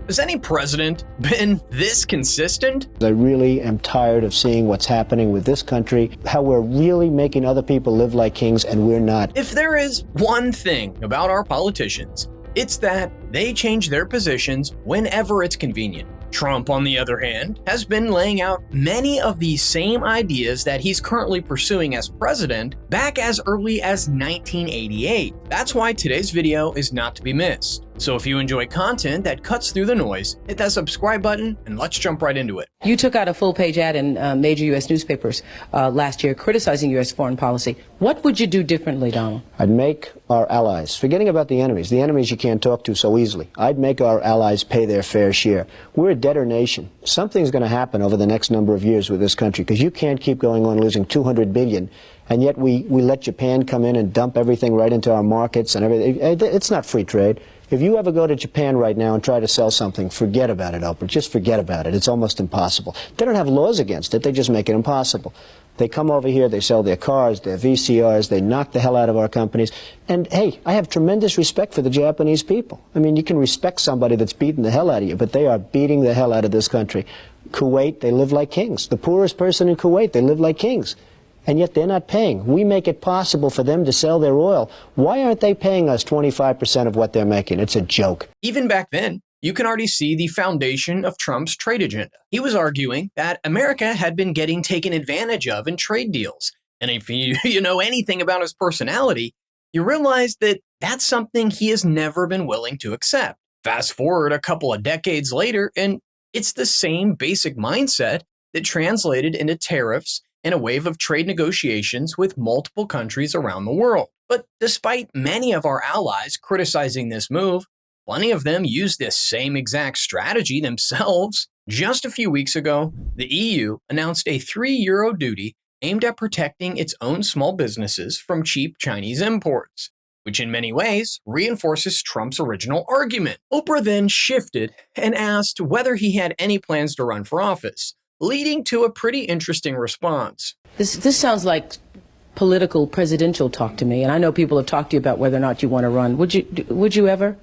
Has any president been this consistent? I really am tired of seeing what's happening with this country, how we're really making other people live like kings and we're not. If there is one thing about our politicians, it's that they change their positions whenever it's convenient. Trump, on the other hand, has been laying out many of these same ideas that he's currently pursuing as president back as early as 1988. That's why today's video is not to be missed. So if you enjoy content that cuts through the noise, hit that subscribe button and let's jump right into it. You took out a full-page ad in major U.S. newspapers last year criticizing U.S. foreign policy. What would you do differently, Donald? I'd make our allies, forgetting about the enemies you can't talk to so easily, I'd make our allies pay their fair share. We're a debtor nation. Something's going to happen over the next number of years with this country because you can't keep going on losing $200 billion. And yet we let Japan come in and dump everything right into our markets and everything. It's not free trade. If you ever go to Japan right now and try to sell something, forget about it, Oprah. Just forget about it. It's almost impossible. They don't have laws against it. They just make it impossible. They come over here, they sell their cars, their VCRs, they knock the hell out of our companies. And, hey, I have tremendous respect for the Japanese people. I mean, you can respect somebody that's beating the hell out of you, but they are beating the hell out of this country. Kuwait, they live like kings. The poorest person in Kuwait, they live like kings. And yet they're not paying. We make it possible for them to sell their oil. Why aren't they paying us 25% of what they're making? It's a joke. Even back then, you can already see the foundation of Trump's trade agenda. He was arguing that America had been getting taken advantage of in trade deals. And if you know anything about his personality, you realize that that's something he has never been willing to accept. Fast forward a couple of decades later, and it's the same basic mindset that translated into tariffs and a wave of trade negotiations with multiple countries around the world. But despite many of our allies criticizing this move, plenty of them use this same exact strategy themselves. Just a few weeks ago, the EU announced a €3 duty aimed at protecting its own small businesses from cheap Chinese imports, which in many ways reinforces Trump's original argument. Oprah then shifted and asked whether he had any plans to run for office, leading to a pretty interesting response. This sounds like political presidential talk to me, and I know people have talked to you about whether or not you want to run. Would you ever?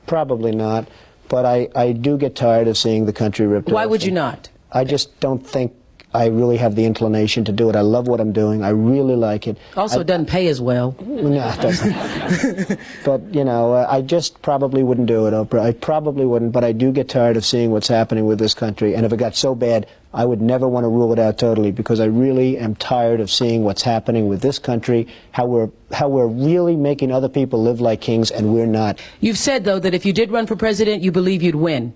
Probably not, but I do get tired of seeing the country ripped off. Why would you not? I just don't think I really have the inclination to do it. I love what I'm doing. I really like it. Also, it doesn't pay as well. No, it doesn't. But, you know, I just probably wouldn't do it, Oprah. I probably wouldn't, but I do get tired of seeing what's happening with this country. And if it got so bad, I would never want to rule it out totally because I really am tired of seeing what's happening with this country, how we're really making other people live like kings and we're not. You've said, though, that if you did run for president, you believe you'd win.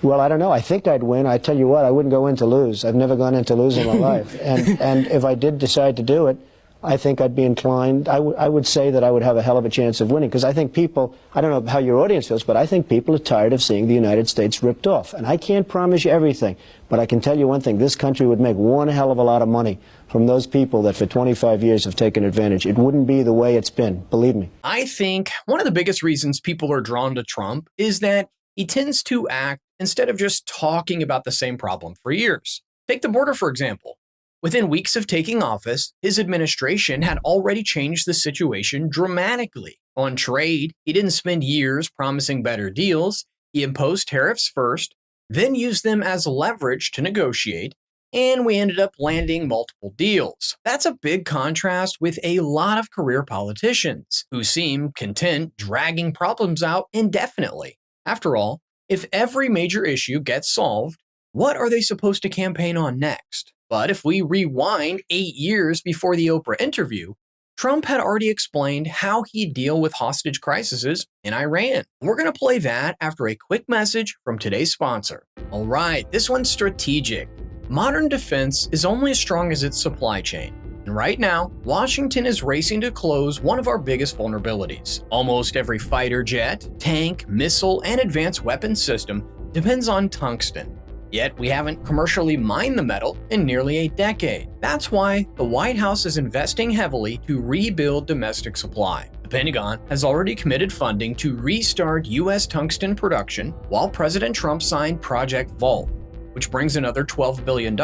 Well, I don't know. I think I'd win. I tell you what, I wouldn't go in to lose. I've never gone in to lose in my life. And if I did decide to do it, I think I'd be inclined. I would say that I would have a hell of a chance of winning because I think people, I don't know how your audience feels, but I think people are tired of seeing the United States ripped off. And I can't promise you everything, but I can tell you one thing. This country would make one hell of a lot of money from those people that for 25 years have taken advantage. It wouldn't be the way it's been, believe me. I think one of the biggest reasons people are drawn to Trump is that he tends to act instead of just talking about the same problem for years. Take the border, for example. Within weeks of taking office, his administration had already changed the situation dramatically. On trade, he didn't spend years promising better deals. He imposed tariffs first, then used them as leverage to negotiate, and we ended up landing multiple deals. That's a big contrast with a lot of career politicians who seem content dragging problems out indefinitely. After all, if every major issue gets solved, what are they supposed to campaign on next? But if we rewind 8 years before the Oprah interview, Trump had already explained how he'd deal with hostage crises in Iran. We're going to play that after a quick message from today's sponsor. All right, this one's strategic. Modern defense is only as strong as its supply chain. And right now, Washington is racing to close one of our biggest vulnerabilities. Almost every fighter jet, tank, missile, and advanced weapons system depends on tungsten. Yet we haven't commercially mined the metal in nearly a decade. That's why the White House is investing heavily to rebuild domestic supply. The Pentagon has already committed funding to restart U.S. tungsten production, while President Trump signed Project Vault, which brings another $12 billion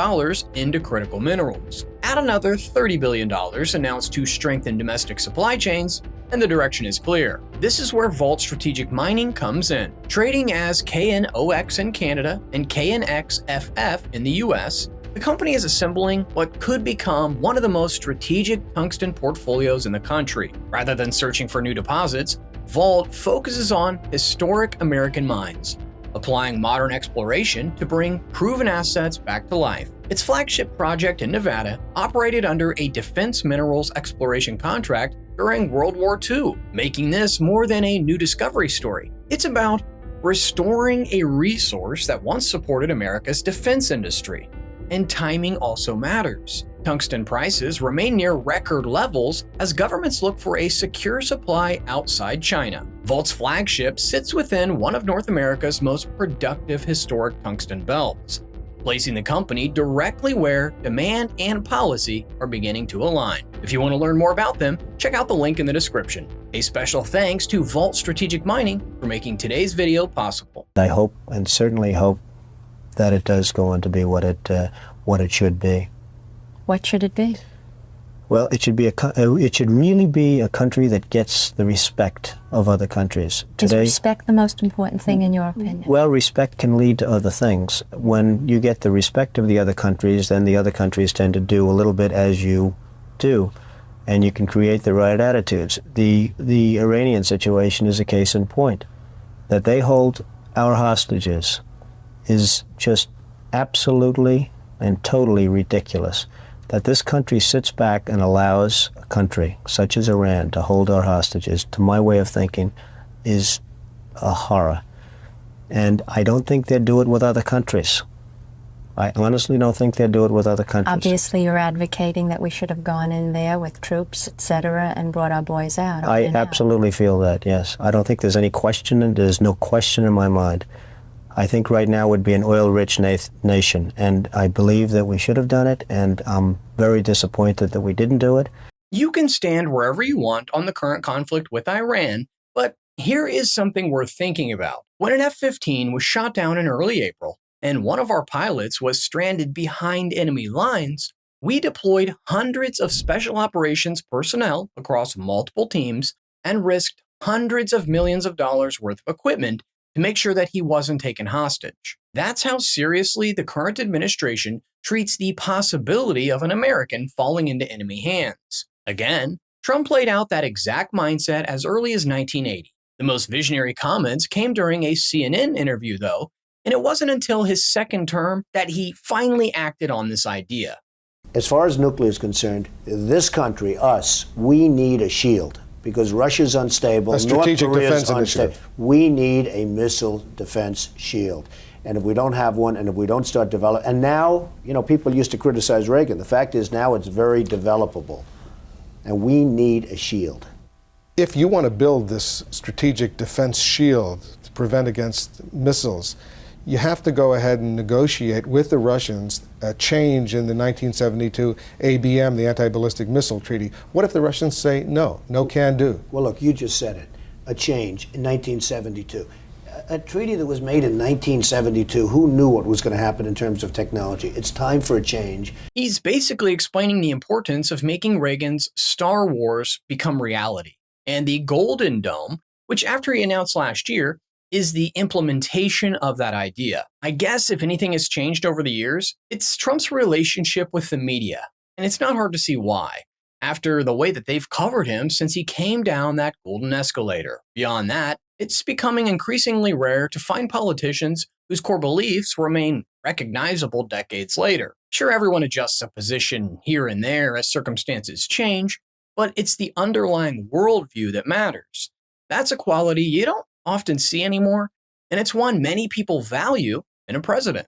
into critical minerals. Add another $30 billion announced to strengthen domestic supply chains, and the direction is clear. This is where Vault Strategic Mining comes in. Trading as KNOX in Canada and KNXFF in the US, the company is assembling what could become one of the most strategic tungsten portfolios in the country. Rather than searching for new deposits, Vault focuses on historic American mines, applying modern exploration to bring proven assets back to life. Its flagship project in Nevada operated under a defense minerals exploration contract during World War II, making this more than a new discovery story. It's about restoring a resource that once supported America's defense industry. And timing also matters. Tungsten prices remain near record levels as governments look for a secure supply outside China. Vault's flagship sits within one of North America's most productive historic tungsten belts, placing the company directly where demand and policy are beginning to align. If you want to learn more about them, check out the link in the description. A special thanks to Vault Strategic Mining for making today's video possible. I hope, and certainly hope, that it does go on to be what it should be. What should it be? Well, it should really be a country that gets the respect of other countries. Is respect the most important thing in your opinion? Well, respect can lead to other things. When you get the respect of the other countries, then the other countries tend to do a little bit as you do, and you can create the right attitudes. The Iranian situation is a case in point. That they hold our hostages is just absolutely and totally ridiculous. That this country sits back and allows a country such as Iran to hold our hostages, to my way of thinking, is a horror. And I don't think they'd do it with other countries. I honestly don't think they'd do it with other countries. Obviously, you're advocating that we should have gone in there with troops, etc., and brought our boys out. I absolutely feel that, yes. I don't think there's any question, and there's no question in my mind. I think right now would be an oil-rich nation, and I believe that we should have done it, and I'm very disappointed that we didn't do it. You can stand wherever you want on the current conflict with Iran, but here is something worth thinking about. When an F-15 was shot down in early April, and one of our pilots was stranded behind enemy lines, we deployed hundreds of special operations personnel across multiple teams and risked hundreds of millions of dollars worth of equipment to make sure that he wasn't taken hostage. That's how seriously the current administration treats the possibility of an American falling into enemy hands. Again, Trump played out that exact mindset as early as 1980. The most visionary comments came during a CNN interview, though, and it wasn't until his second term that he finally acted on this idea. As far as nuclear is concerned, this country, us, we need a shield. Because Russia's unstable, a strategic North Korea's defense unstable. initiative. We need a missile defense shield. And if we don't have one, and if we don't start developing, and now, you know, people used to criticize Reagan. The fact is now it's very developable. And we need a shield. If you want to build this strategic defense shield to prevent against missiles, you have to go ahead and negotiate with the Russians a change in the 1972 ABM, the Anti-Ballistic Missile Treaty. What if the Russians say no, no can do? Well, look, you just said it. A change in 1972. A treaty that was made in 1972, who knew what was going to happen in terms of technology? It's time for a change. He's basically explaining the importance of making Reagan's Star Wars become reality. And the Golden Dome, which after he announced last year, is the implementation of that idea. I guess if anything has changed over the years, it's Trump's relationship with the media. And it's not hard to see why, after the way that they've covered him since he came down that golden escalator. Beyond that, it's becoming increasingly rare to find politicians whose core beliefs remain recognizable decades later. Sure, everyone adjusts a position here and there as circumstances change, but it's the underlying worldview that matters. That's a quality you don't often see anymore, and it's one many people value in a president.